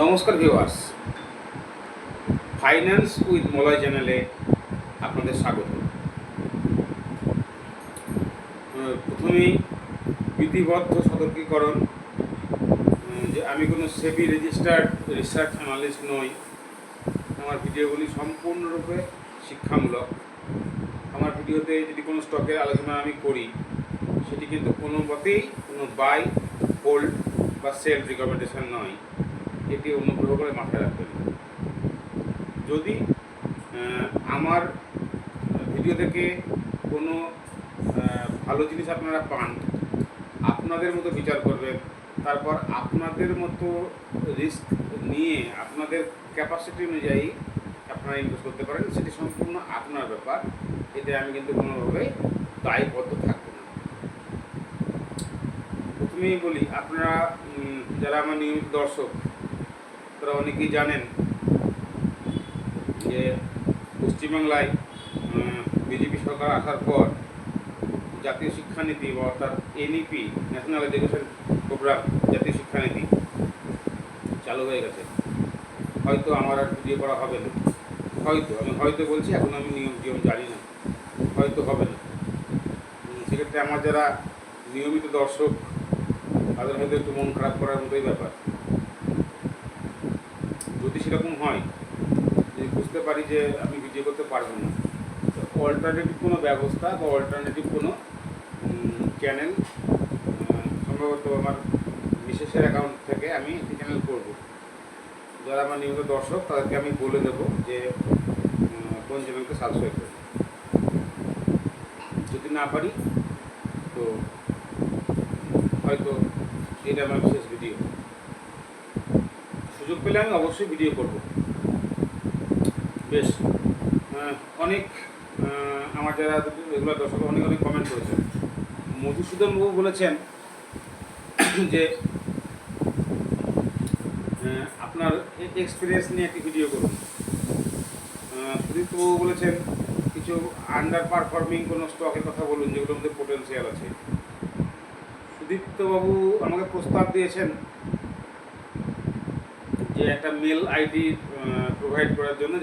নমস্কার viewers, finance with Malay চ্যানেলে আপনাদের স্বাগত। প্রথমেই বিধিবদ্ধ সতর্কীকরণ যে আমি কোনো সেবি রেজিস্টার্ড রিসার্চ অ্যানালিস্ট নই। আমার ভিডিওগুলি সম্পূর্ণরূপে শিক্ষামূলক। আমার ভিডিওতে যদি কোনো স্টকের আলোচনা আমি করি, সেটি কিন্তু কোনো মতেই কোনো বাই, হোল্ড বা সেল রিকমেন্ডেশন নয়। এটি অনুগ্রহ করে মাথায় রাখবেন। যদি আমার ভিডিও থেকে কোনো ভালো জিনিস আপনারা পান, আপনাদের মতো বিচার করবেন, তারপর আপনাদের মতো রিস্ক নিয়ে আপনাদের ক্যাপাসিটি অনুযায়ী আপনারা ইনভেস্ট করতে পারেন। সেটি সম্পূর্ণ আপনার ব্যাপার। এতে আমি কিন্তু কোনোভাবেই দায়বদ্ধ থাকব না। প্রথমেই বলি, আপনারা যারা আমার নিয়মিত দর্শক, তারা অনেকেই জানেন যে পশ্চিমবাংলায় বিজেপি সরকার আসার পর জাতীয় শিক্ষানীতি বা অর্থাৎ এনইপি, ন্যাশনাল এডুকেশন প্রোগ্রাম, জাতীয় শিক্ষানীতি চালু হয়ে গেছে। হয়তো আমার আর ভিডিও করা হবে না, আমি হয়তো বলছি, এখন আমি নিয়ম জানি না, হয়তো হবে না। সেক্ষেত্রে আমার যারা নিয়মিত দর্শক, তাদের হয়তো একটু মন খারাপ করার মতোই ব্যাপার। যদি সেরকম হয়, যদি বুঝতে পারি যে আমি ভিডিও করতে পারবো না, তো অল্টারনেটিভ কোনো ব্যবস্থা বা অল্টারনেটিভ কোনো চ্যানেল সম্ভবত আমার বিশেষের অ্যাকাউন্ট থেকে আমি একটি চ্যানেল করব। যারা আমার নিয়মিত দর্শক, তাদেরকে আমি বলে দেবো যে কোন চ্যানেলকে সাবস্ক্রাইব করব। যদি না পারি, তো হয়তো এটা আমার বিশেষ ভিডিও। সুযোগ পেলে আমি অবশ্যই ভিডিও করব। বেশ, অনেক আমার যারা রেগুলার দর্শক অনেক কমেন্ট করেছেন। মধুসূদন বাবু বলেছেন যে আপনার এক্সপিরিয়েন্স নিয়ে একটি ভিডিও করুন। সুদীপ্তবাবু বলেছেন কিছু আন্ডার পারফর্মিং কোনো স্টকের কথা বলুন যেগুলোর মধ্যে পোটেনশিয়াল আছে। সুদীপ্তবাবু আমাকে প্রস্তাব দিয়েছেন যে একটা মেল আইডি প্রোভাইড করার জন্য,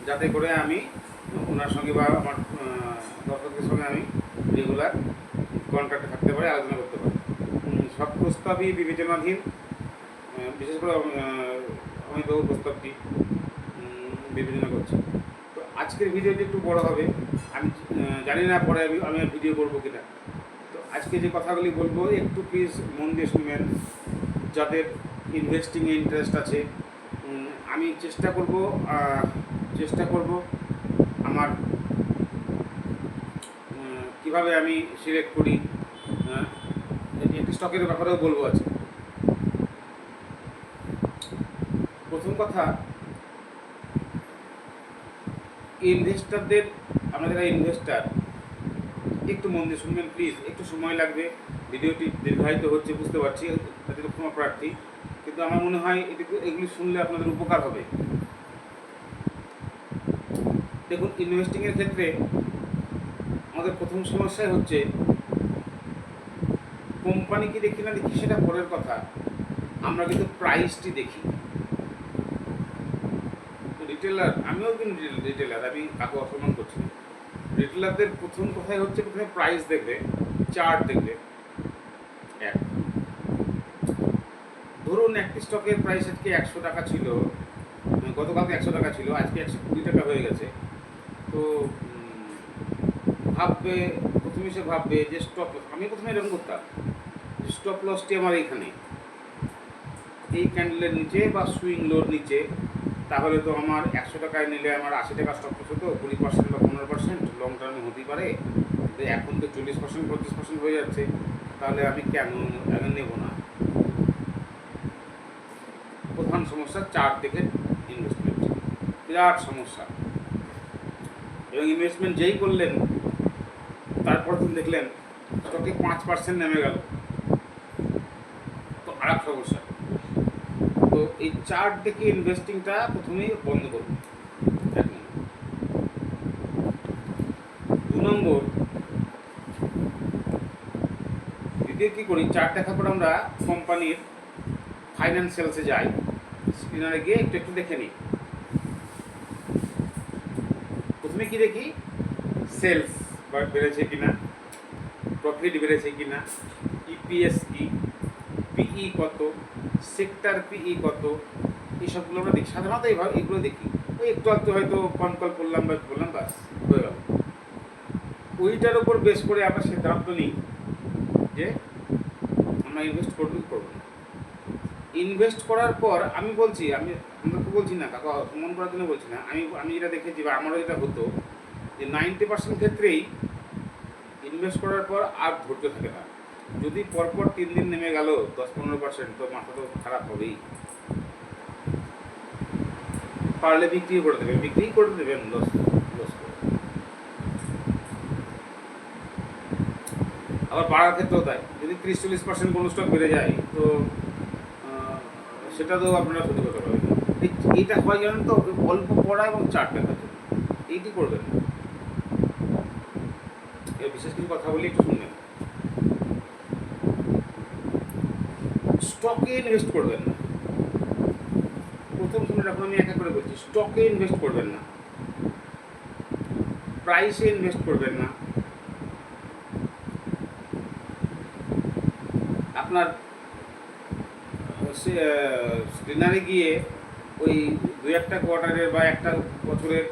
যাতে করে আমি ওনার সঙ্গে বা আমার দর্শকদের সঙ্গে আমি রেগুলার কন্ট্যাক্টে থাকতে পারি, আলোচনা করতে পারি। সব প্রস্তাবই বিবেচনাধীন। বিশেষ করে অমিতবাবুর প্রস্তাবটি বিবেচনা করছি। তো আজকের ভিডিওটি একটু বড় হবে, আমি জানি না পরে আমি ভিডিও করবো কিনা। তো আজকে যে কথাগুলি বলবো, একটু প্লিজ মন দিয়ে শুনবেন। যাদের ইনভেস্টিংয়ে ইন্টারেস্ট আছে, আমি চেষ্টা করব আমার কিভাবে আমি সিলেক্ট করি, একটি স্টকের ব্যাপারেও বলবো আছে। প্রথম কথা, ইনভেস্টারদের, আমরা যারা ইনভেস্টার, একটু মন দিয়ে শুনবেন প্লিজ। একটু সময় লাগবে, ভিডিওটি দীর্ঘায়িত হচ্ছে বুঝতে পারছি, তাদের ক্ষমা প্রার্থী, কিন্তু আমার মনে হয় এগুলি শুনলে আপনাদের উপকার হবে। দেখুন, ইনভেস্টিংয়ের ক্ষেত্রে আমাদের প্রথম সমস্যাই হচ্ছে কোম্পানি কি দেখি না দেখি সেটা পরের কথা, আমরা কিন্তু প্রাইসটি দেখি। রিটেলার, আমিও কিন্তু রিটেলার, আমি কাকে অসম্মান করছি না। রিটেলারদের প্রথম কথাই হচ্ছে প্রথমে প্রাইস দেখবে, চার্ট দেখবে। এক, ধরুন একটি স্টকের প্রাইস আজকে 100 টাকা ছিল, গতকালকে 100 টাকা ছিল, আজকে 120 টাকা হয়ে গেছে। তো প্রথমে সে ভাববে যে স্টপ লস, আমি প্রথমে এরকম করতাম, স্টপ লসটি আমার এইখানে, এই ক্যান্ডেলের নিচে বা সুইং লোর নিচে। তাহলে তো আমার 100 টাকায় নিলে আমার 80 টাকা স্টপ লস হতো, 20% বা 15% লং টার্মে হতেই পারে। এখন তো 40% 25% হয়ে যাচ্ছে, তাহলে আমি কেন নেব না। প্রধান সমস্যা চার্ট দেখে ইনভেস্টমেন্ট, বিরাট সমস্যা। এবং ইনভেস্টমেন্ট যেই করলেন, তারপর দিন দেখলেন স্টকে 5% নেমে গেল, তো আরেক সমস্যা। তো এই চার্ট দেখে ইনভেস্টিংটা প্রথমেই বন্ধ করুন। 2 নম্বর, দ্বিতীয় কী করি, চার্ট দেখার পর আমরা কোম্পানির ফাইন্যান্সিয়ালসে যাই। স্ক্রিনারে গিয়ে একটু একটু দেখে নিই। প্রথমে কি দেখি, সেলস বেড়েছে কিনা, প্রফিট বেড়েছে কিনা, ইপিএস কি, পিই কত, সেক্টর পিই কত, এইসবগুলো আমরা দেখি। সাধারণত এইভাবে এগুলো দেখি। ওই একটু একটু হয়তো কল করলাম বা বললাম, বাস হয়ে গেল। ওইটার উপর বেস করে আমরা সিদ্ধান্ত নিই যে আমরা ইনভেস্ট করবো কি করবো না। ইনভেস্ট করার পর আমি বলছি, আপনাকে বলছি না কাকা সম্মান করার জন্য বলছি না, আমি যেটা দেখেছি বা আমারও যেটা হতো যে 90% ক্ষেত্রেই ইনভেস্ট করার পর আর ধৈর্য থাকে না। যদি পরপর 3 দিন নেমে গেল 10-15%, তো মাথা তো খারাপ হবেই। পারলে বিক্রি করে দেবেন লস করে। আবার বাড়ার ক্ষেত্রেও তাই, যদি 30-40% কোনো স্টক বেড়ে যায়, তো সেটা তো আপনারা ক্ষতি করতে পারবেন। এইটা হয় জানেন তো, অল্প পড়া এবং চার্ট দেখার জন্য এইটি করবেন। এর বিশেষ কিছু কথা বলি, একটু শুনবেন। স্টকে ইনভেস্ট করবেন না। প্রথম শুনে রাখুন, আমি এক এক করে বলছি। স্টকে ইনভেস্ট করবেন না, প্রাইসে ইনভেস্ট করবেন না। আপনার স্ক্রিনারে গিয়ে ওই 2-1 কোয়ার্টারের বা একটা বছরের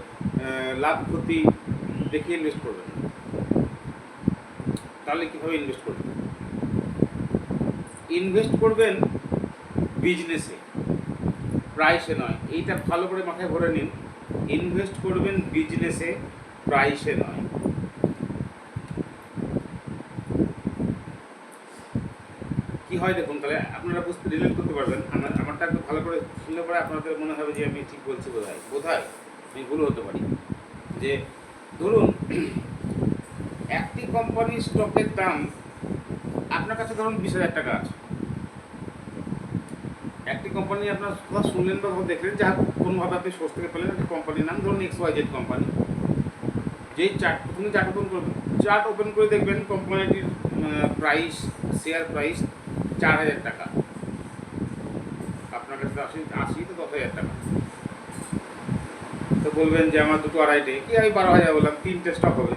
লাভ ক্ষতি দেখে ইনভেস্ট করবেন না। তাহলে কীভাবে ইনভেস্ট করবেন? ইনভেস্ট করবেন বিজনেসে, প্রাইসে নয়। এইটা ভালো করে মাথায় ভরে নিন। ইনভেস্ট করবেন বিজনেসে, প্রাইসে নয়। কী হয় দেখুন, তাহলে আপনারা বুঝতে রিলেট করতে পারবেন। আমারটা একটু ভালো করে শুনলে পরে আপনাদের মনে হবে যে আমি ঠিক বলছি, বোধহয় আমি ভুল হতে পারি। যে ধরুন একটি কোম্পানির স্টকের দাম আপনার কাছে ধরুন 20,000 টাকা আছে। একটি কোম্পানি আপনার কথা শুনলেন বা দেখলেন, যা কোনোভাবে আপনি সোর্স থেকে পেলেন, একটা কোম্পানির নাম ধরুন XYZ কোম্পানি। যেই তুমি চার্ট ওপেন করবেন, চার্ট ওপেন করে দেখবেন কোম্পানিটির প্রাইস, শেয়ার প্রাইস 4,000 টাকা। আপনার কাছে 80 তো 10,000 টাকা। তো বলবেন যে আমার দুটো আড়াইটে কি, আমি 12,000 বললাম, 3টে স্টক হবে।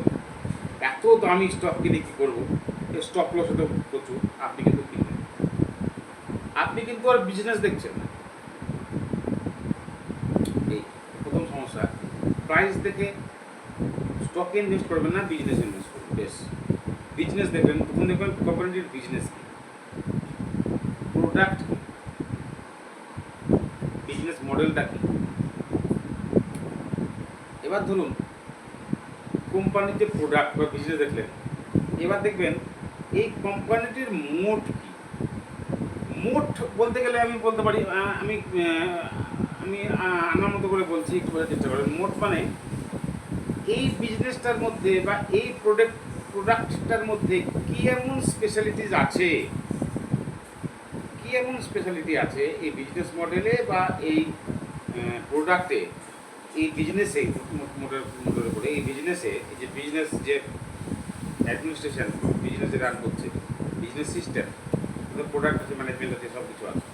এত দামি স্টক কিনে কী করবো? স্টক লস তো প্রচুর। আপনি কিন্তু কিনবেন, আপনি কিন্তু আর বিজনেস দেখছেন না। এই প্রথম সমস্যা। প্রাইস দেখে স্টকে ইনভেস্ট করবেন না, বিজনেস ইনভেস্ট করবেন। বেশ, বিজনেস দেখবেন, প্রথম দেখবেন কোম্পানিটির বিজনেস কী, প্রোডাক্ট কী, বিজনেস মডেলটা কী। এবার ধরুন কোম্পানির যে প্রোডাক্ট বা বিজনেস দেখলেন, এবার দেখবেন এই কোম্পানিটির মোট কী। মোট বলতে গেলে আমি বলতে পারি, আমি আমার মতো করে বলছি, একটু বোঝার চেষ্টা করেন। মোট মানে এই বিজনেসটার মধ্যে বা এই প্রোডাক্টটার মধ্যে কী এমন স্পেশালিটিস আছে, কী এমন স্পেশালিটি আছে এই বিজনেস মডেলে বা এই প্রোডাক্টে, এই বিজনেসে, মোটের উপরে এই বিজনেসে, এই যে বিজনেস যে অ্যাডমিনিস্ট্রেশন বিজনেসে রান করছে, বিজনেস সিস্টেম, প্রোডাক্ট আছে, ম্যানেজমেন্ট আছে, সব কিছু আছে।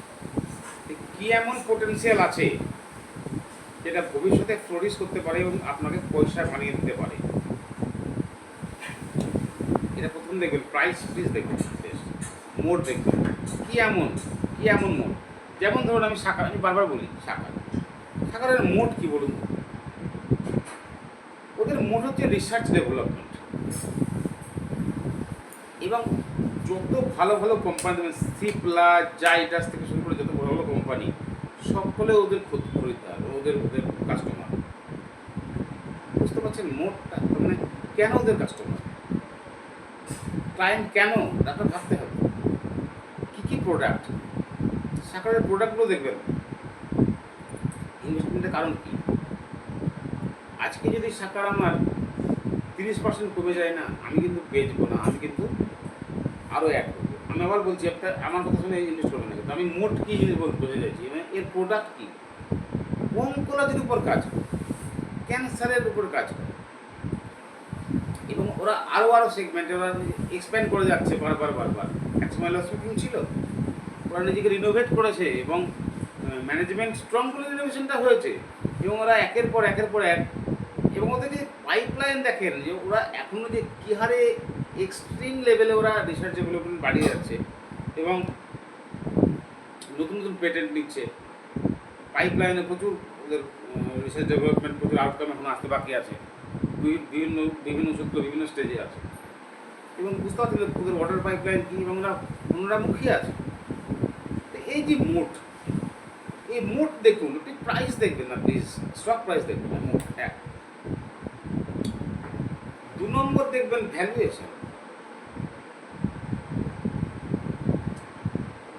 কী এমন পোটেন্সিয়াল আছে যেটা ভবিষ্যতে ফ্লোরিশ করতে পারে এবং আপনাকে পয়সা বানিয়ে দিতে পারে। এটা প্রথম দেখবেন। প্রাইস প্লিজ দেখবেন, বেশ মোট দেখবেন কী এমন মোট। যেমন ধরুন আমি বারবার বলি সাকারের মোট কী বলুন? ওদের মোট হচ্ছে রিসার্চ ডেভেলপমেন্ট। এবং যত ভালো ভালো কোম্পানি দেবেন, সিপলা, জাইডাস থেকে শুরু করে যত ভালো ভালো কোম্পানি, সকলে ওদের খরিদ্দার, ওদের কাস্টমার। বুঝতে পারছেন মোটটা? মানে কেন ওদের কাস্টমার, ক্লায়েন্ট কেন, আপনার ভাবতে হবে। কী প্রোডাক্ট, সাকারের প্রোডাক্টগুলো দেখবেন। ইনভেস্টমেন্টের কারণ কী? আজকে যদি সাকার আমার 30% কমে যায় না, আমি কিন্তু বেচবো না, আমি কিন্তু আরও অ্যাড করবো। আমি আবার বলছি, একটা আমার কথা শুনে ইনভেস্ট করবেন না, কিন্তু আমি মোট কী জিনিস বলতে চাইছি, মানে এর প্রোডাক্ট কী। অঙ্কোলজির উপর কাজ করে, ক্যান্সারের উপর কাজ করে, এবং ওরা আরও সেগমেন্টে ওরা এক্সপ্যান্ড করে যাচ্ছে বারবার। এক সময় লস মেকিং ছিল, ওরা নিজেকে রিনোভেট করেছে এবং ম্যানেজমেন্ট স্ট্রং করে রিনোভেশনটা হয়েছে, এবং ওরা একের পর এক, এবং ওদের যে পাইপলাইন দেখেন যে ওরা এখনও যে কী হারে এক্সট্রিম লেভেলে ওরা রিসার্চ ডেভেলপমেন্ট বাড়িয়ে যাচ্ছে, এবং নতুন নতুন পেটেন্ট নিচ্ছে। পাইপলাইনে প্রচুর ওদের রিসার্চ ডেভেলপমেন্ট, প্রচুর আউটকাম এখন আসতে বাকি আছে, বিভিন্ন বিভিন্ন সূত্র বিভিন্ন স্টেজে আছে, এবং বুঝতে পারছি ওদের ওয়াটার পাইপলাইন কী, এবং ওনারা মুখিয়ে আছে। তো এই যে এই মোট দেখুন, একটি প্রাইস দেখবেন না প্লিজ, স্টক প্রাইস দেখবেন না, মোট এক। 2 নম্বর দেখবেন ভ্যালুয়েশন।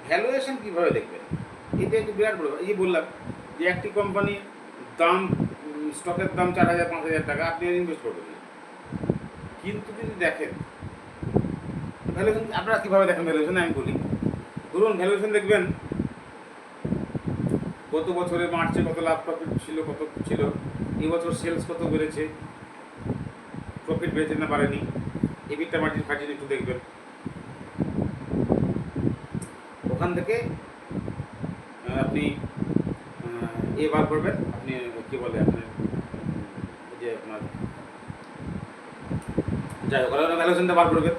ভ্যালুয়েশন কীভাবে দেখবেন, এটা একটু বিরাট বড়। এই যে বললাম যে একটি কোম্পানির দাম, স্টকের দাম 4,000-5,000 টাকা, আপনি ইনভেস্ট করবেন না। কিন্তু যদি দেখেন ভ্যালুয়েশন, আপনারা কীভাবে দেখেন ভ্যালুয়েশন আমি বলি। ধরুন ভ্যালুয়েশন দেখবেন গত বছরে মার্চে কত লাভ প্রফিট ছিল, কত ছিল, এই বছর সেলস কত বেড়েছে, প্রফিট বেড়েছে না বাড়েনি, এবিটা মার্জিন ফার্জিন একটু দেখবেন। ওখান থেকে আপনি বার করবেন, আপনি কী বলে আপনার যে আপনার যাই হোক ভ্যালুয়েশনটা বার করবেন।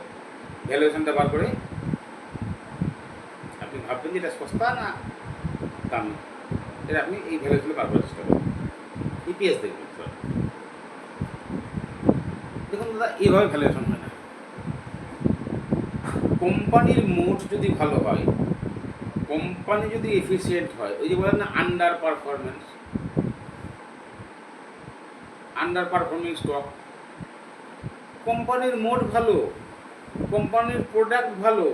ভ্যালুয়েশনটা বার করে আপনি ভাববেন যে এটা সস্তা না দাম, এটা আপনি এই ভ্যালুয়েশনটা বার করার চেষ্টা করবেন। ইপিএস দেখবেন। দেখুন দাদা, এইভাবে ভ্যালুয়েশন হয় না। কোম্পানির মোট যদি ভালো হয়, কোম্পানি যদি এফিসিয়েন্ট হয়, ওই যে বলেন না আন্ডার পারফর্মিং স্টক, কোম্পানির মোট ভালো, কোম্পানির প্রোডাক্ট ভালো,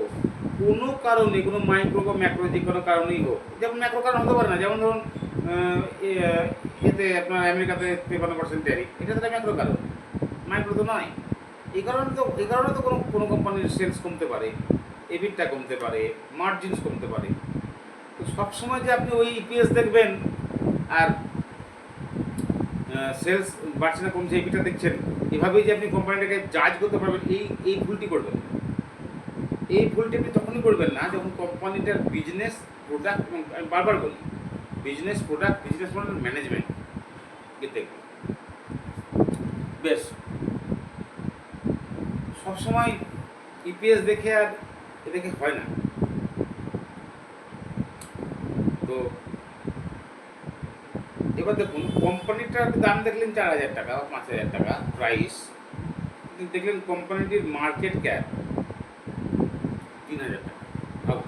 কোনো কারণে, কোনো মাইক্রো বা ম্যাক্রো যে কোনো কারণেই হোক, যেমন ম্যাক্রো কারণ হতে পারে না, যেমন ধরুন এতে আপনার আমেরিকাতে 53% ট্যারিফ, এটা তো ম্যাক্রো কারণ, মাইক্রো তো নয়। এই কারণে তো কোনো কোম্পানির সেলস কমতে পারে, এবিটটা কমতে পারে, মার্জিনস কমতে পারে। তো সবসময় যে আপনি ওই ইপিএস দেখবেন আর সেলস বাড়ছে না কমছে এবিটা দেখছেন, এভাবেই যে আপনি কোম্পানিটাকে জাজ করতে পারবেন, এই ভুলটি করবেন। এই ভুলটি আপনি তখনই করবেন না যখন কোম্পানিটার বিজনেস, প্রোডাক্ট, এবং আমি বারবার বলি business, product, business model, management দেখবেন। বেশ, সবসময় ইপিএস দেখে আর দেখে হয় না। তো এবার দেখুন, কোম্পানিটার দাম দেখলেন 4,000 টাকা বা 5,000 টাকা প্রাইস, কিন্তু দেখলেন কোম্পানিটির মার্কেট ক্যাপ 3,000 টাকা। ভালো,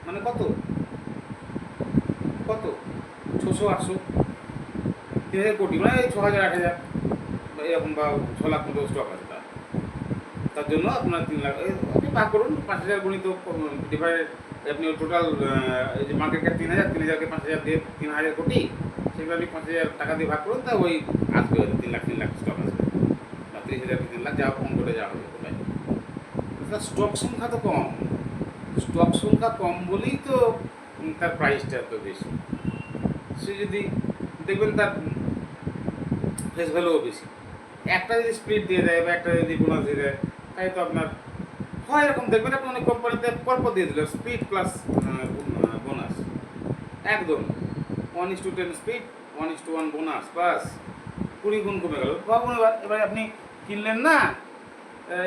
মানে কত 600-800, 3,000 কোটি, মানে 6,000-8,000 এরকম, বা 6 লাখ মতো স্টক আছে তার জন্য আপনার 3 লাখ, আপনি ভাগ করুন 5,000 গণিত ডিভাইডেড, আপনি টোটাল যে মার্কেট ক্যাপ 3,000-কে 5,000 দিয়ে 3,000 কোটি, সেগুলো আপনি 5,000 টাকা দিয়ে ভাগ করুন, তা ওই আসবে 3 লাখ স্টক আসবে, বা 30,000-3 লাখ, যা কম করে যাওয়া হবে কোথায়। স্টক সংখ্যা তো কম, স্টক সংখ্যা কম বলেই তো তার প্রাইসটা এত বেশি। সে যদি দেখবেন তার ফেস ভ্যালুও বেশি। একটা যদি স্প্লিট দিয়ে দেয় বা একটা যদি বোনাস দিয়ে দেয়, তাই তো আপনার হয় এরকম। দেখবেন আপনি অনেক কোম্পানিতে পরপর দিয়ে দিল স্প্লিট প্লাস বোনাস, একদম 1:10 স্প্লিট, 1:1 বোনাস, বাস 20 গুণ কমে গেল। ভাবুন এবার আপনি কিনলেন না,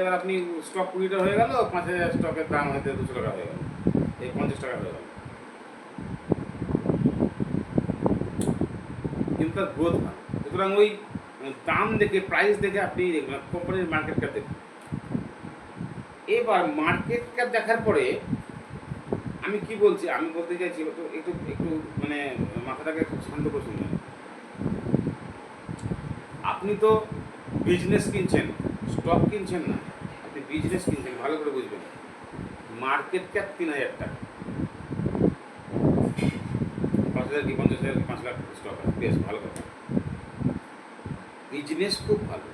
এবার আপনি স্টক 20টা হয়ে গেল, 5,000 স্টকের দাম হয়তো 200 টাকা হয়ে গেল, এই 50 টাকা হয়ে গেল, কিন্তু তার গ্রোথ না। সুতরাং ওই দাম দেখে, প্রাইস দেখে আপনি দেখবেন কোম্পানির মার্কেট ক্যাপ দেখবেন। এবার মার্কেট ক্যাপ দেখার পরে আমি কি বলছি, আমি বলতে চাইছি একটু মানে মাথাটাকে একটু শান্ত করে শুনবেন। আপনি তো বিজনেস কিনছেন, স্টক কিনছেন না, আপনি বিজনেস কিনছেন, ভালো করে বুঝবেন। মার্কেট ক্যাপ 3,000 টাকা, 5,000 কি 50,000 কি 5 লাখ স্টক আছে, বেশ ভালো কথা, বিজনেস খুব ভালো।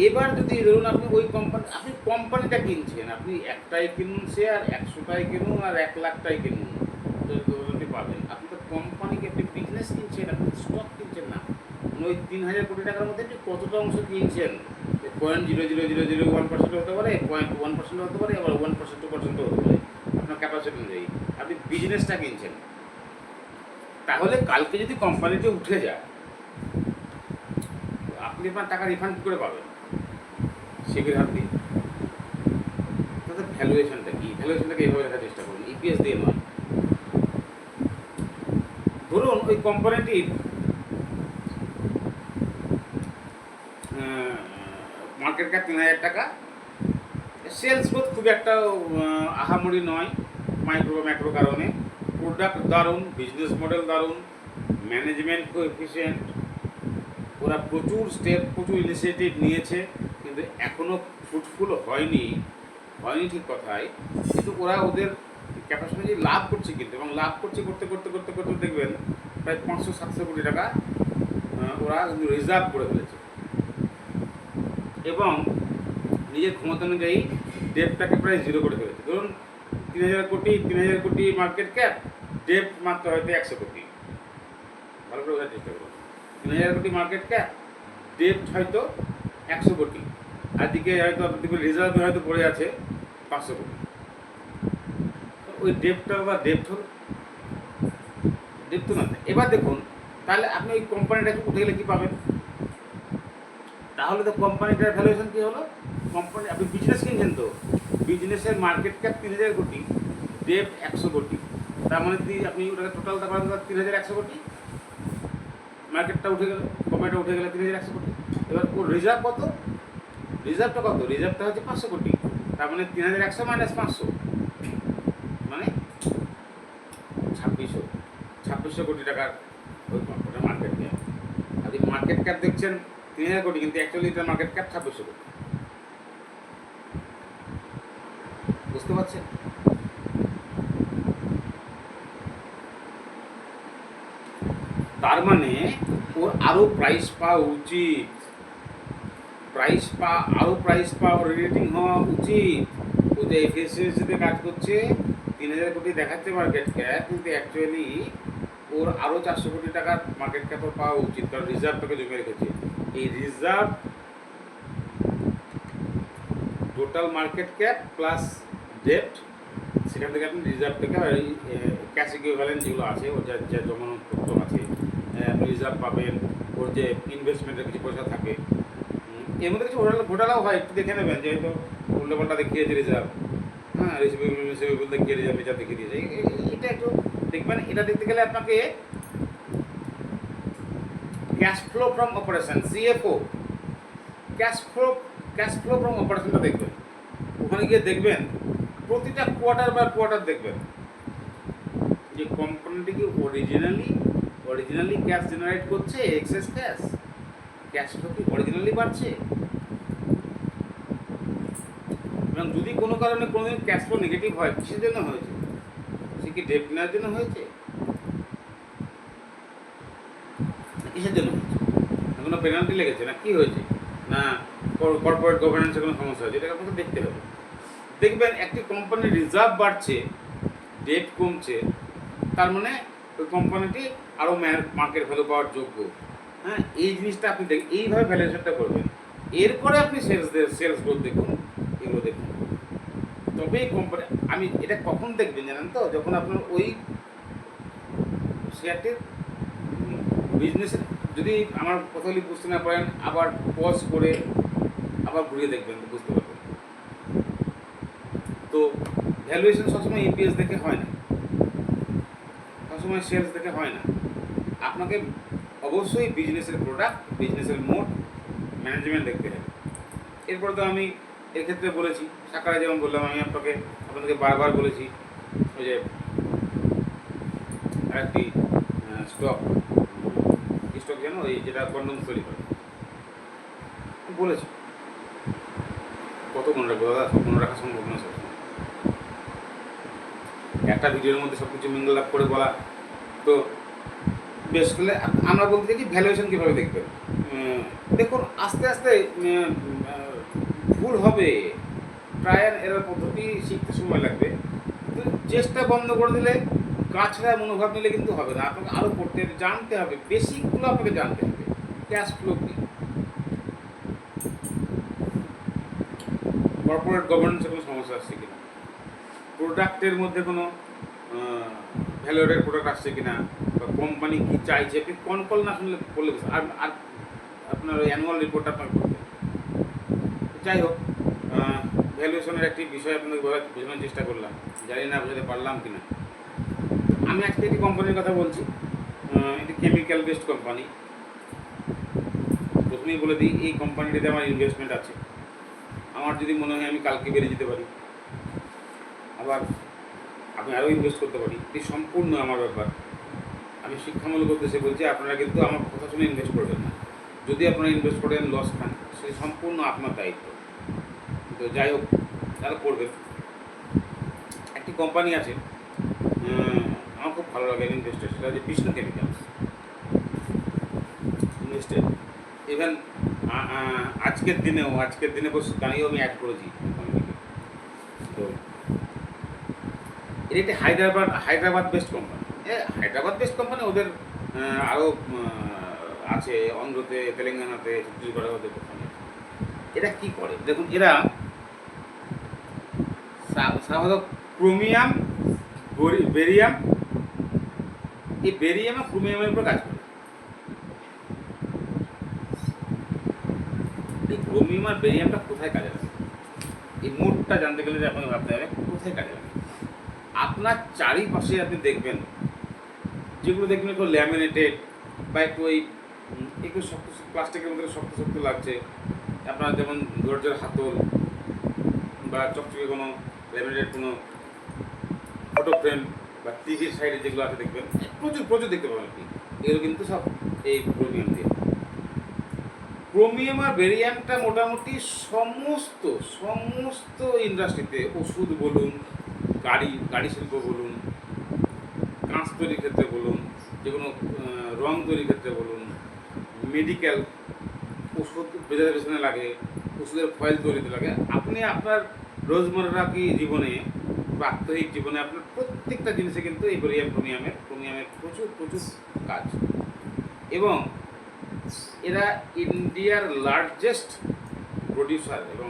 এবার যদি ধরুন আপনি ওই কোম্পানিটা কিনছেন, আপনি একটাই কিনুন শেয়ার, 100টাই কিনুন আর 1 লাখটাই কিনুন, আপনি পাবেন। আপনি তো কোম্পানিকে, আপনি বিজনেস কিনছেন, আপনি স্টক কিনছেন না। ওই 3,000 কোটি টাকার মধ্যে আপনি কতটা অংশ কিনছেন? 0.00001% হতে পারে, 0.1% হতে পারে, আবার 1%-2% হতে পারে, আপনার ক্যাপাসিটি অনুযায়ী। আপনি বিজনেসটা কিনছেন, তাহলে কালকে যদি কোম্পানিটি উঠে যায় আপনি আপনার টাকা রিফান্ড কী করে পাবেন? সেবির হাত দিয়ে। তাদের ভ্যালুয়েশনটা কি? ভ্যালুয়েশনটাকে এইভাবে দেখার চেষ্টা করুন, ইপিএস দিয়ে নয়। ধরুন ওই কোম্পানিটির মার্কেট ক্যাপ ৩,০০০ টাকা, সেলস গ্রোথ খুব একটা আহামরি নয় মাইক্রো ম্যাক্রো কারণে, প্রোডাক্ট দারুণ, বিজনেস মডেল দারুণ, ম্যানেজমেন্ট কোএফিশিয়েন্ট, ওরা প্রচুর স্টেপ প্রচুর ইনিশিয়েটিভ নিয়েছে, কিন্তু এখনও ফ্রুটফুল হয়নি ঠিক কথাই, কিন্তু ওরা ওদের ক্যাপাসিটি লাভ করছে কিন্তু, এবং লাভ করতে করতে দেখবেন প্রায় 500-700 কোটি টাকা ওরা কিন্তু রিজার্ভ করে ফেলেছে, এবং নিজের ক্ষমতা অনুযায়ী ডেপটাকে প্রায় জিরো করে ফেলেছে। ধরুন 3,000 কোটি মার্কেট ক্যাপ, ডেপ মাত্র হয়তো 100 কোটি। ভালো করে বোঝার চেষ্টা করুন, 3,000 কোটি মার্কেট ক্যাপ, ডেপ হয়তো 100 কোটি, আর দিকে হয়তো রিজার্ভে হয়তো পড়ে আছে 500 কোটি। ওই ডেপটা বা ডেপ্ট হল ডেপ্ট না। এবার দেখুন তাহলে আপনি ওই কোম্পানিটাকে উঠে গেলে কী পাবেন? তাহলে তো কোম্পানিটার ভ্যালুয়েশন কী হলো? কোম্পানি আপনি বিজনেস কিনছেন, তো বিজনেসের মার্কেট ক্যাপ 3,000 কোটি, ডেপ্ট 100 কোটি, তার মানে যদি আপনি ওটাকে টোটালটা করেন 3,100 কোটি, মার্কেটটা উঠে গেল, কোম্পানিটা উঠে গেলে 3,100 কোটি। এবার ওর রিজার্ভ কত? রিজার্ভটা হচ্ছে 500 কোটি, তার মানে 3,100 মাইনাস 500 মানে 2600 কোটি টাকার ওই ওটা মার্কেট ক্যাপ। আপনি মার্কেট ক্যাপ দেখছেন 3,000 কোটি, কিন্তু অ্যাকচুয়ালি এটার মার্কেট ক্যাপ 2600 কোটি। বুঝতে পারছেন? তার মানে ওর আরও প্রাইস পাওয়া উচিত, আরও প্রাইস পাওয়া, রেটিং হওয়া উচিত। ও যে এফিসিয়েন্সিতে কাজ করছে, 3,000 কোটি দেখাচ্ছে মার্কেট ক্যাপ, কিন্তু অ্যাকচুয়ালি ওর আরও 400 কোটি টাকার মার্কেট ক্যাপ পাওয়া উচিত, কারণ রিজার্ভটাকে জমে রেখেছে। এই reserve total market cap plus ডেপ্ট, সেখান থেকে আপনি রিজার্ভ থেকে ক্যাশ ইকুইভ্যালেন্ট যেগুলো আছে, ওর যা জমানো তথ্য আছে, আপনি রিজার্ভ পাবেন, ওর যে ইনভেস্টমেন্টের কিছু পয়সা থাকে, এর মধ্যে কিছু ঘোটালাও হয়, একটু দেখে নেবেন, যেহেতু উল্টোপাল্টা দেখিয়েছে রিজার্ভ, হ্যাঁ রিসিভেবল দেখিয়ে রিজার্ভ দেখিয়ে দিয়েছে, এটা একটু দেখবেন। এটা দেখতে গেলে আপনাকে cash flow from operation, CFO, cash flow from অপারেশনটা দেখবেন। ওখানে গিয়ে দেখবেন প্রতিটা কোয়ার্টার দেখবেন যে কোম্পানিটি কি অরিজিনালি ক্যাশ জেনারেট করছে, এক্সেস ক্যাশ ফ্লো কি অরিজিনালি বাড়ছে, এবং যদি কোনো কারণে কোনোদিন ক্যাশ ফ্লো নেগেটিভ হয়, কিসের জন্য হয়েছে? সে কি ডেপ্ট নেওয়ার জন্য হয়েছে, কিসের জন্য হয়েছে? কোনো পেনাল্টি লেগেছে না কি হয়েছে, না কর্পোরেট গভর্নেন্সের কোনো সমস্যা হয়েছে? এটাকে আপনাকে দেখতে হবে। দেখবেন একটি কোম্পানির রিজার্ভ বাড়ছে, ডেট কমছে, তার মানে ওই কোম্পানিটি আরও মার্কেট ভ্যালু পাওয়ার যোগ্য। হ্যাঁ, এই জিনিসটা আপনি এইভাবে ভ্যালুয়েশনটা করবেন। এরপরে আপনি সেলস গ্রোথ দেখুন, এগুলো দেখুন, তবেই কোম্পানি। আমি এটা কখন দেখবেন জানেন তো? যখন আপনার ওই শেয়ারটির বিজনেসের, যদি আমার কথাগুলি বুঝতে না পারেন, আবার পজ করে আবার ঘুরিয়ে দেখবেন, বুঝতে পারবেন। তো ভ্যালুয়েশন সবসময় ইপিএস দেখে হয় না, সবসময় সেলস দেখে হয় না। আপনাকে অবশ্যই বিজনেসের প্রোডাক্ট, বিজনেসের মোড, ম্যানেজমেন্ট দেখতে হবে। এরপর তো আমি এক্ষেত্রে বলেছি, সাকারে যেমন বললাম, আমি আপনাদেরকে বারবার বলেছি ওই যে আরেকটি স্টক যেন ওই যেটা কন্ডোম তৈরি করে, বলেছি। কত মনে রাখবো দাদা? সব মনে রাখা সম্ভব না সব একটা ভিডিওর মধ্যে সব কিছু মিঙ্গল আপ করে বলা। তো বেশ, তাহলে আমরা বলতে চাই কি ভ্যালুয়েশন কীভাবে দেখবেন? দেখুন, আস্তে আস্তে ভুল হবে, ট্রাই অ্যান্ড এরর পদ্ধতি শিখতে সময় লাগবে, কিন্তু চেষ্টা বন্ধ করে দিলে, কাছড়া মনোভাব নিলে কিন্তু হবে না। আপনাকে আরও করতে হবে, জানতে হবে, বেসিকগুলো আপনাকে জানতে হবে। ক্যাশ ফ্লো কী, কর্পোরেট গভর্নেন্সের কোনো সমস্যা আসছে কিনা, প্রোডাক্টের মধ্যে কোনো ভ্যালুয়েটেড প্রোডাক্ট আসছে কিনা বা কোম্পানি কী চাইছে, আপনি কল না শুনলে বললে আর আর আপনার ওই অ্যানুয়াল রিপোর্টটা আপনার করতে। যাই হোক, ভ্যালুয়েশনের একটি বিষয় আপনাদের বোঝানোর চেষ্টা করলাম, জানি না বোঝাতে পারলাম কি না। আমি আজকে একটি কোম্পানির কথা বলছি, একটি কেমিক্যাল বেসড কোম্পানি। প্রথমেই বলে দিই, এই কোম্পানিটিতে আমার ইনভেস্টমেন্ট আছে। আমার যদি মনে হয় আমি কালকে বেরিয়ে যেতে পারি, আবার আমি আরও ইনভেস্ট করতে পারি, এটি সম্পূর্ণ আমার ব্যাপার। আমি শিক্ষামূলক উদ্দেশ্যে বলছি, আপনারা কিন্তু আমার কথা শুনে ইনভেস্ট করবেন না। যদি আপনারা ইনভেস্ট করেন লস খান, সে সম্পূর্ণ আপনার দায়িত্ব। তো যাই হোক, তারা করবেন। একটি কোম্পানি আছে আমার খুব ভালো লাগে ইনভেস্টেড, সেটা হচ্ছে বিষ্ণু কেমিক্যালস ইনভেস্টেড। ইভেন আজকের দিনে বসে দাঁড়িয়েও আমি অ্যাড করেছি কোম্পানিটিকে। তো এটা একটি Hyderabad based company. Hyderabad based company, ওদের আরও আছে অন্ধ্রতে, তেলেঙ্গানাতে, ছত্তিশগড়ে ওদের কোম্পানি। এরা কী করে দেখুন, এরা সাধারণত ক্রোমিয়াম, বেরিয়াম, এই বেরিয়াম আর ক্রোমিয়ামের উপর কাজ করে। এই ক্রোমিয়াম আর বেরিয়ামটা কোথায় কাজে লাগে, এই মোটটা জানতে গেলে যে আপনাকে ভাবতে হবে কোথায় কাজে লাগে। আপনার চারিপাশে আপনি দেখবেন, যেগুলো দেখবেন একটু ল্যামিনেটেড বা একটু একটু শক্ত প্লাস্টিকের মধ্যে শক্ত শক্ত লাগছে, আপনার যেমন দরজার হাতল বা চকচকে কোনো ল্যামিনেটেড কোনো ফটো ফ্রেম বা টিভির সাইডে যেগুলো আছে দেখবেন, প্রচুর দেখতে পাবেন আপনি। এগুলো কিন্তু সব এই ক্রোমিয়াম দিয়ে। ক্রোমিয়াম আর বেরিয়ামটা মোটামুটি সমস্ত ইন্ডাস্ট্রিতে, ওষুধ বলুন, গাড়ি শিল্প বলুন, কাঁচ তৈরির ক্ষেত্রে বলুন, যে কোনো রং তৈরির ক্ষেত্রে বলুন, মেডিকেল ওষুধ বেজার পেছনে লাগে, ওষুধের ফয়েল তৈরিতে লাগে। আপনি আপনার রোজমর্রা কি জীবনে, প্রাত্যহিক জীবনে আপনার প্রত্যেকটা জিনিসে কিন্তু এই ক্রোমিয়ামের প্রচুর কাজ। এবং এরা ইন্ডিয়ার লার্জেস্ট প্রডিউসার, এবং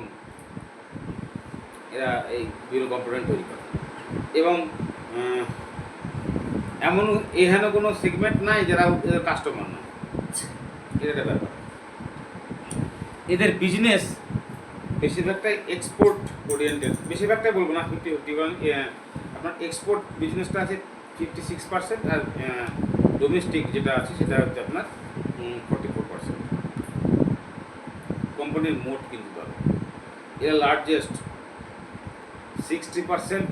এরা এই বিভিন্ন কম্পোনেন্ট তৈরি করে। এবং এমন এখানে কোনো সেগমেন্ট নাই যারা এদের কাস্টমার নয়, এটা একটা ব্যাপার। এদের বিজনেস বেশিরভাগটাই এক্সপোর্ট ওরিয়েন্টেড, বেশিরভাগটাই বলবো না, 50-50, আপনার এক্সপোর্ট বিজনেসটা আছে 56%, আর ডোমেস্টিক যেটা আছে সেটা হচ্ছে আপনার 44%। কোম্পানির মোট কিন্তু পাবে, এরা লার্জেস্ট। 60%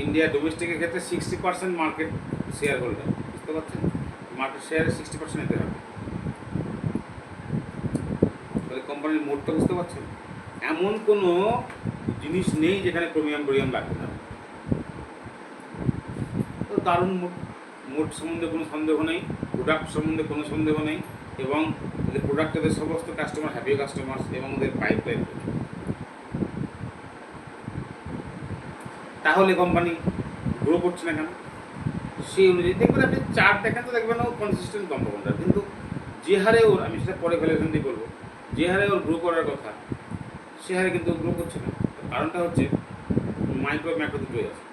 ইন্ডিয়া ডোমেস্টিকের ক্ষেত্রে 60% মার্কেট শেয়ার হোল্ডার, বুঝতে পারছেন? মার্কেট শেয়ারে 60% এতে হবে। তাহলে কোম্পানির মোটটা বুঝতে পারছেন? এমন কোনো জিনিস নেই যেখানে ক্রোমিয়াম বেরিয়াম লাগবে না। তো দারুণ মোট সম্বন্ধে কোনো সন্দেহ নেই, প্রোডাক্ট সম্বন্ধে কোনো সন্দেহ নেই, এবং এদের প্রোডাক্টের সমস্ত কাস্টমার হ্যাপি কাস্টমার, এবং ওদের পাইপলাইন। তাহলে কোম্পানি গ্রো করছে না কেন? সেই অনুযায়ী দেখবেন, আপনি চার্ট দেখেন তো দেখবেন ও কনসিস্টেন্ট কম্পাউন্ডার, কিন্তু যে হারে ওর, আমি সেটা পরে ভ্যালুয়েশন দিয়ে বলবো, যে হারে ওর গ্রো করার কথা সে হারে কিন্তু গ্রো করছে না। কারণটা হচ্ছে মাইক্রো ম্যাক্রো দুটোই আছে।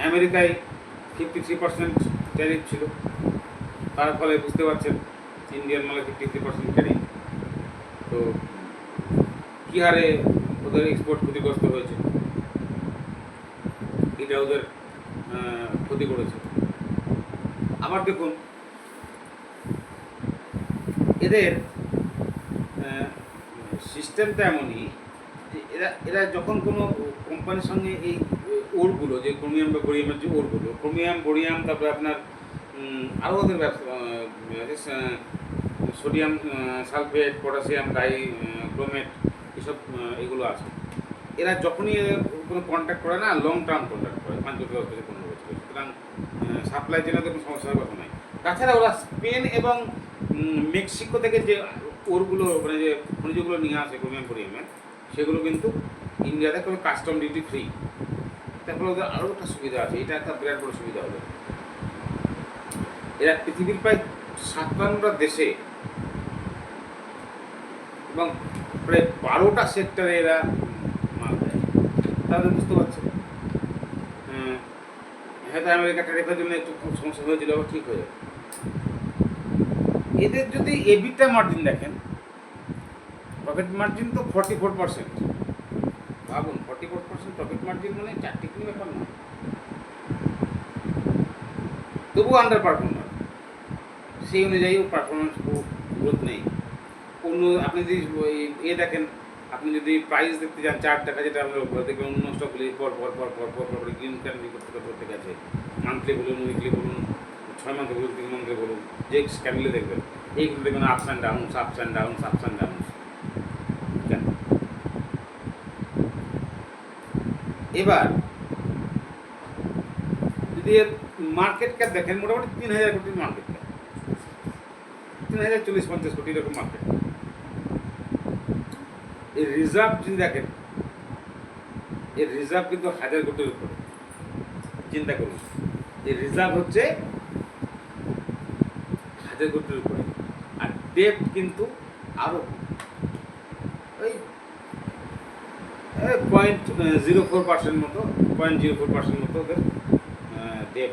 আমেরিকায় 53% ট্যারিফ ছিল, তার ফলে বুঝতে পারছেন ইন্ডিয়ান মালে 53% ট্যারিফ। তো কী হারে ওদের এক্সপোর্ট ক্ষতিগ্রস্ত হয়েছে, এটা ওদের ক্ষতি করেছে। আবার দেখুন, এদের সিস্টেমটা এমনই যে এরা যখন কোনো কোম্পানির সঙ্গে এই ওরগুলো, যে ক্রোমিয়াম বা বেরিয়ামের যে ওরগুলো, ক্রোমিয়াম, বেরিয়াম, তারপরে আপনার আরও ওদের ব্যবসা, সোডিয়াম সালফেট, পটাশিয়াম ক্রোমেট, এসব এগুলো আছে। এরা যখনই কোনো কন্ট্যাক্ট করে না, লং টার্ম কন্ট্যাক্ট করে, 5 বছর 10 বছর 15 বছর, সুতরাং সাপ্লাই চেনে কোনো সমস্যার কথা নয়। তাছাড়া ওরা স্পেন এবং মেক্সিকো থেকে যে ওরগুলো, মানে যে খনিজগুলো নিয়ে আসে ক্রোমিয়াম বেরিয়ামের, সেগুলো কিন্তু ইন্ডিয়াতে কোনো কাস্টম ডিউটি ফ্রি। তারপরে ওদের আরও একটা সুবিধা আছে, এটা একটা বিরাট বড় সুবিধা হবে। এরা পৃথিবীর প্রায় 57টা দেশে এবং প্রায় 12টা সেক্টরে এরা মাল দেয়। তাহলে বুঝতে পারছেন হয়তো আমেরিকা ট্যারিফের জন্য একটু সমস্যা হয়েছিল, আবার ঠিক হয়ে যাবে। এদের যদি এবিটা মার্জিন দেখেন, প্রফিট মার্জিন তো 44%। ভাবুন 44% প্রফিট মার্জিন মানে চারটি কোনো ব্যাপার না, তবুও আন্ডার পারফর্মার। সেই অনুযায়ী পারফরমেন্স গ্রোথ নেই। অন্য আপনি যদি দেখেন, আপনি যদি প্রাইস দেখতে যান, চার্ট দেখা, যেটা আমরা দেখবেন অন্য স্টকগুলি পর পর পর পর পর পর গ্রিন ক্যান্ডেল করতে গেছে, মান্থলি বলুন, উইকলি বলুন, 6 মান্থে বলুন, 3 মান্থে বলুন, যে ক্যান্ডেলে দেখবেন, এইগুলো দেখবেন ups and downs, ups and downs, ups and downs. কেন? এবার যদি মার্কেট ক্যাপ দেখেন, মোটামুটি 3000 কোটির মার্কেট ক্যাপ, 3040-50 কোটি এরকম মার্কেট। এই রিজার্ভ যদি দেখেন, এর রিজার্ভ কিন্তু 1000 কোটির উপরে। চিন্তা করুন, এই রিজার্ভ হচ্ছে 1000 কোটির উপরে, আর ডেট কিন্তু আরো ওই 0.04% মতো, 0.04% মতো ওদের ডেট।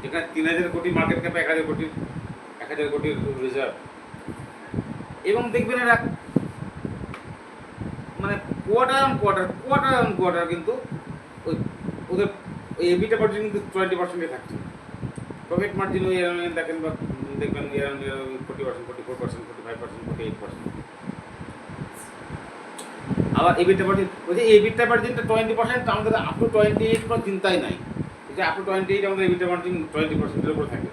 যেখানে 3000 কোটি মার্কেট ক্যাপে 1000 কোটির রিজার্ভ। এবং দেখবেন এরা মানে কোয়ার্টার অন কোয়ার্টার কিন্তু ওই ওদের ওই এবিটা মার্জিন কিন্তু 20%-এ থাকছে। প্রফিট মার্জিন ওই দেখেন, বা দেখবেন 40%, 44%, 45%, 48%। আবার এবিটা মার্জিন, ওই যে এবিটা মার্জিনটা 20%, আমাদের আপ টু 28 কোনো চিন্তাই নাই। যে আপ টু 28 আমাদের এবিটা মার্জিন 20%-এর উপরে থাকে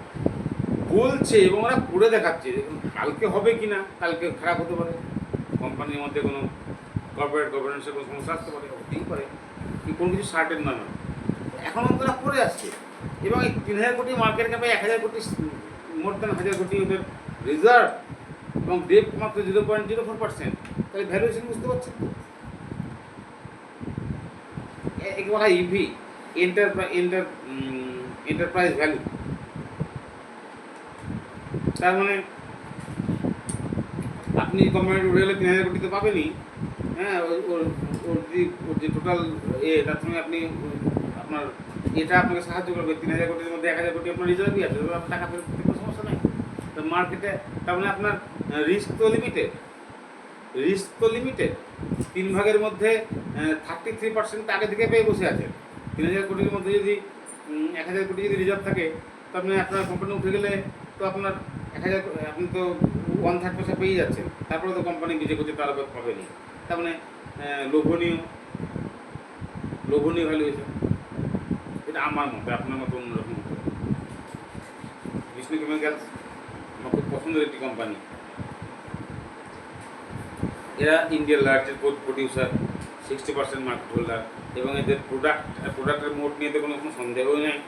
বলছে, এবং ওরা করে দেখাচ্ছে। দেখুন কালকে হবে কি না, কালকে খারাপ হতে পারে, কোম্পানির মধ্যে কোনো কর্পোরেট গভর্নেন্সের কোনো সমস্যা আসতে পারে, হতেই পারে, কি কোনো কিছু সার্টেন নয়। এখন তারা করে আসছে, এবং এই 3000 কোটি মার্কেট ক্যাপে 1000 কোটি, মোর দেন 1000 কোটি ওদের রিজার্ভ, এবং ডেপ মাত্র 0.04%। তাহলে ভ্যালুয়েশন বুঝতে পারছেন তো? একে বলা হয় ইভি, এন্টারপ্রাইজ ভ্যালু। তার মানে আপনি কোম্পানির উঠে গেলে 3000 কোটি তো পাবেনই। হ্যাঁ, ওর যে টোটাল তার সঙ্গে আপনি আপনার এটা আপনাকে সাহায্য করবে। 3000 কোটির মধ্যে 1000 কোটি আপনার রিজার্ভই আছে, আপনার টাকা ফেরত দিতে কোনো সমস্যা নেই। তো মার্কেটে তার মানে আপনার রিস্ক তো লিমিটেড। 3 ভাগের মধ্যে 33% আগে থেকে পেয়ে বসে আছে। 3000 কোটির মধ্যে যদি 1000 কোটি যদি রিজার্ভ থাকে, তো আপনি আপনার কোম্পানি উঠে গেলে তো আপনার 1000, আপনি তো 1/3 পয়সা পেয়ে যাচ্ছেন। তারপরে তো কোম্পানি নিজে করছে, তার পাবেনি। তার মানে লোভনীয় ভ্যালুয়েশন। এটা আমার মতে, আপনার মতো অন্যরকম হতে পারে। বিষ্ণু কেমিক্যালস আমার খুব পছন্দের একটি কোম্পানি। এরা ইন্ডিয়ার লার্জেস্ট প্রডিউসার, 60% মার্কেট হোল্ডার, এবং এদের প্রোডাক্টের মোট নিয়ে তো কোনো সন্দেহই নেই।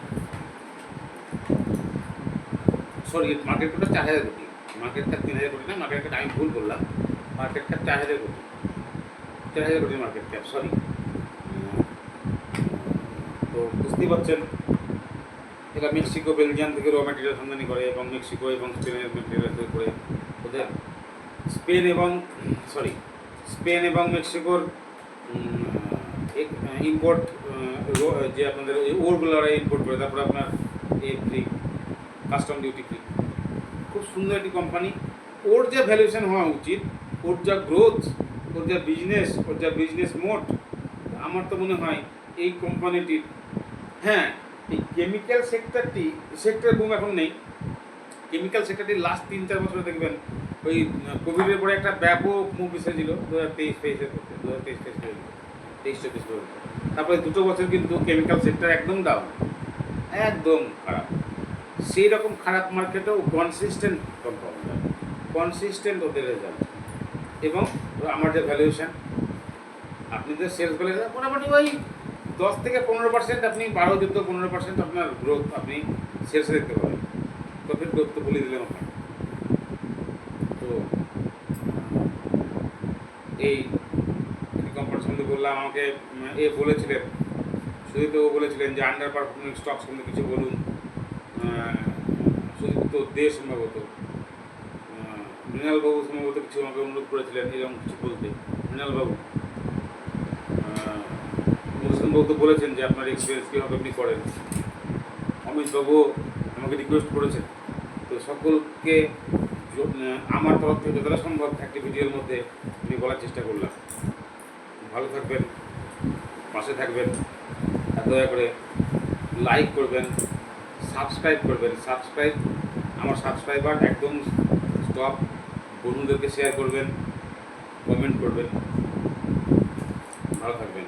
সরি, মার্কেট ক্যাপটা 4000 কোটি, মার্কেট ক্যাপ 3000 কোটি না, মার্কেট ক্যাপ আমি ভুল বললাম, মার্কেট ক্যাপ 4000 কোটি, 4000 কোটির মার্কেট ক্যাপ, সরি। তো বুঝতেই পারছেন, এরা মেক্সিকো, বেলজিয়াম থেকে র ম্যাটেরিয়াল আমদানি করে, এবং মেক্সিকো এবং স্পেনের ম্যাটেরিয়াল করে ওদের স্পেন এবং মেক্সিকোর ইম্পোর্ট, যে আপনাদের ওরগুলো ওরা ইম্পোর্ট করে, তারপরে আপনার ফ্রি, কাস্টম ডিউটি ফ্রি। খুব সুন্দর একটি কোম্পানি। ওর যে ভ্যালুয়েশন হওয়া উচিত, ওর যা গ্রোথ, ওর যা বিজনেস মোড, আমার তো মনে হয় এই কোম্পানিটির, হ্যাঁ, এই কেমিক্যাল সেক্টর বুম এখন নেই। কেমিক্যাল সেক্টরটি লাস্ট 3-4 বছরে দেখবেন ওই কোভিডের পরে একটা ব্যাপক মুভ এসেছিল 2023-24। তারপরে 2 বছর কিন্তু কেমিক্যাল সেক্টর একদম ডাউন, একদম খারাপ। সেই রকম খারাপ মার্কেটেও কনসিস্টেন্ট ওদের রেজাল্ট, এবং আমার যে ভ্যালুয়েশন, আপনি যে সেলস ভ্যালুয়েশন মোটামুটি ওই 10-15%, আপনি 12-15% আপনার গ্রোথ আপনি সেলসে দেখতে পাবেন। প্রফিট গ্রোথ তো বলে দিলাম আপনার। তো এই কোম্পানি সম্বন্ধে বললাম, আমাকে বলেছিলেন, সুদীপ্ত বলেছিলেন যে আন্ডার পারফর্মিং স্টক সম্বন্ধে কিছু বলুন। সুদীপ্ত দে সম্ভবত, মৃণালবাবু সম্ভবত কিছু আমাকে অনুরোধ করেছিলেন এরকম কিছু বলতে। মৃণালবাবু মধুসূদনবাবু তো বলেছেন যে আপনার এক্সপিরিয়েন্স কীভাবে আপনি করেন। অমিতবাবু আমাকে রিকোয়েস্ট করেছেন। তো সকলকে আমার তরফ থেকে যতটা সম্ভব একটি ভিডিওর মধ্যে আমি বলার চেষ্টা করলাম। ভালো থাকবেন, পাশে থাকবেন, আর দয়া করে লাইক করবেন, সাবস্ক্রাইব করবেন। আমার সাবস্ক্রাইবার একদম স্টপ। বন্ধুদেরকে শেয়ার করবেন, কমেন্ট করবেন। ভালো থাকবেন।